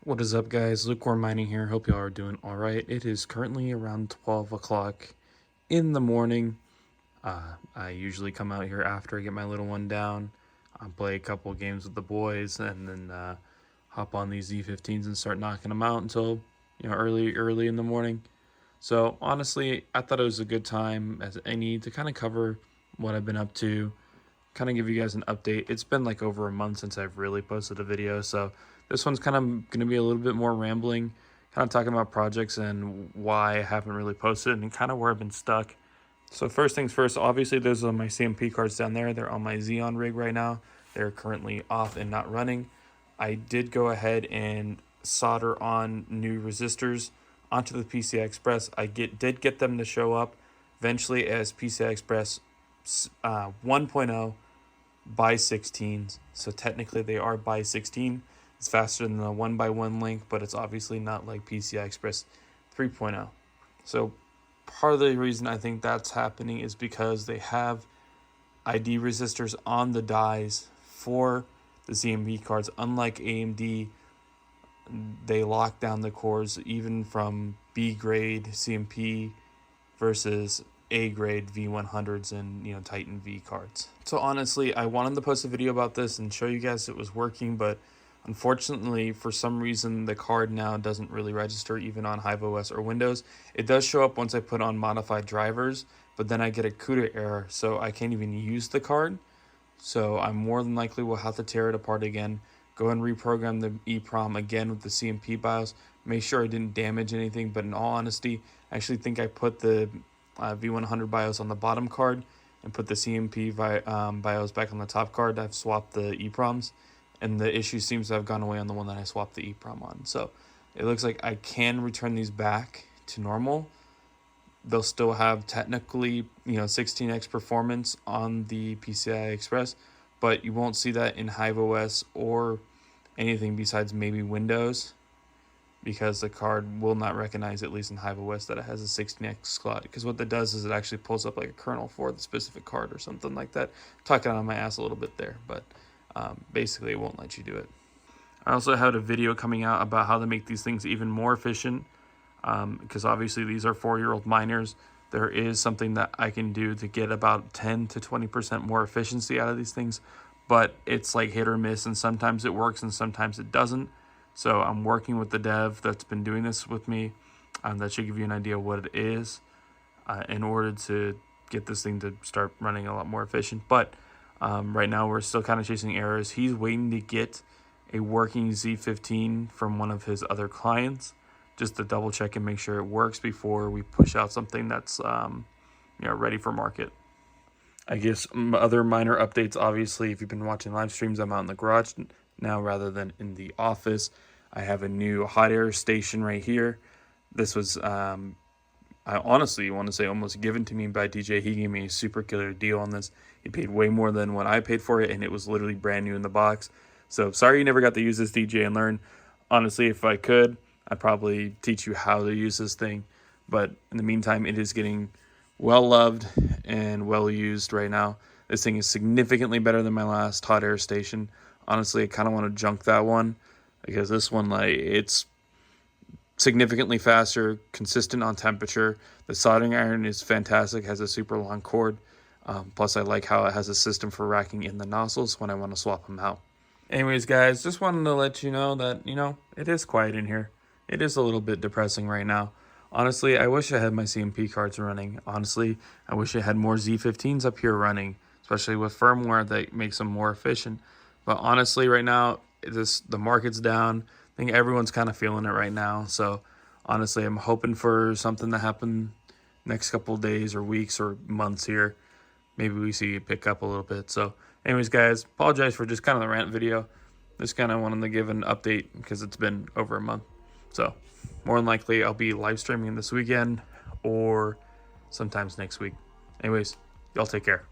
What is up, guys? Lukewarm Mining here. Hope y'all are doing all right. It is currently around 12 o'clock in the morning. I usually come out here after I get my little one down, play a couple games with the boys, and then hop on these Z15s and start knocking them out until early in the morning. So honestly, I thought it was a good time as any to kind of cover what I've been up to, kind of give you guys an update. It's been like over a month since I've really posted a video, so this one's kind of going to be a little bit more rambling, kind of talking about projects and why I haven't really posted and kind of where I've been stuck. So first things first, obviously those are my CMP cards down there. They're on my Xeon rig right now. They're currently off and not running. I did go ahead and solder on new resistors onto the PCI Express. I did get them to show up eventually as PCI Express 1.0 by 16s. So technically they are by 16. It's faster than the 1x1 link, but it's obviously not like PCI Express 3.0. So part of the reason I think that's happening is because they have ID resistors on the dies for the CMP cards. Unlike AMD, they lock down the cores even from B grade CMP versus A grade V100s and Titan V cards. So honestly, I wanted to post a video about this and show you guys it was working, but unfortunately, for some reason, the card now doesn't really register even on HiveOS or Windows. It does show up once I put on modified drivers, but then I get a CUDA error, so I can't even use the card. So I more than likely will have to tear it apart again, go and reprogram the EEPROM again with the CMP BIOS, make sure I didn't damage anything, but in all honesty, I actually think I put the V100 BIOS on the bottom card and put the CMP BIOS back on the top card. I've swapped the EEPROMs, and the issue seems to have gone away on the one that I swapped the EEPROM on. So it looks like I can return these back to normal. They'll still have technically 16x performance on the PCI Express, but you won't see that in HiveOS or anything besides maybe Windows, because the card will not recognize, at least in HiveOS, that it has a 16x slot. Because what that does is it actually pulls up like a kernel for the specific card or something like that. I'm talking on my ass a little bit there, but basically it won't let you do it. I also had a video coming out about how to make these things even more efficient, because obviously these are 4-year-old miners. There is something that I can do to get about 10 to 20% more efficiency out of these things, but it's like hit or miss, and sometimes it works and sometimes it doesn't. So I'm working with the dev that's been doing this with me. That should give you an idea of what it is in order to get this thing to start running a lot more efficient. But right now we're still kind of chasing errors. He's waiting to get a working Z15 from one of his other clients just to double check and make sure it works before we push out something that's ready for market. I guess other minor updates, obviously, if you've been watching live streams, I'm out in the garage now rather than in the office. I have a new hot air station right here. This was, I honestly want to say, almost given to me by DJ. He gave me a super killer deal on this. He paid way more than what I paid for it, and it was literally brand new in the box. So sorry you never got to use this, DJ, and learn. Honestly, if I could, I'd probably teach you how to use this thing. But in the meantime, it is getting well loved and well used right now. This thing is significantly better than my last hot air station. Honestly, I kind of want to junk that one, because this one, it's significantly faster, consistent on temperature. The soldering iron is fantastic, has a super long cord. Plus, I like how it has a system for racking in the nozzles when I want to swap them out. Anyways, guys, just wanted to let you know that, it is quiet in here. It is a little bit depressing right now. Honestly, I wish I had my CMP cards running. Honestly, I wish I had more Z15s up here running, especially with firmware that makes them more efficient. But honestly, right now, the market's down. I think everyone's kind of feeling it right now. So honestly, I'm hoping for something to happen next couple of days or weeks or months here. Maybe we see it pick up a little bit. So anyways, guys, apologize for just kind of the rant video. Just kind of wanted to give an update because it's been over a month. So more than likely, I'll be live streaming this weekend or sometimes next week. Anyways, y'all take care.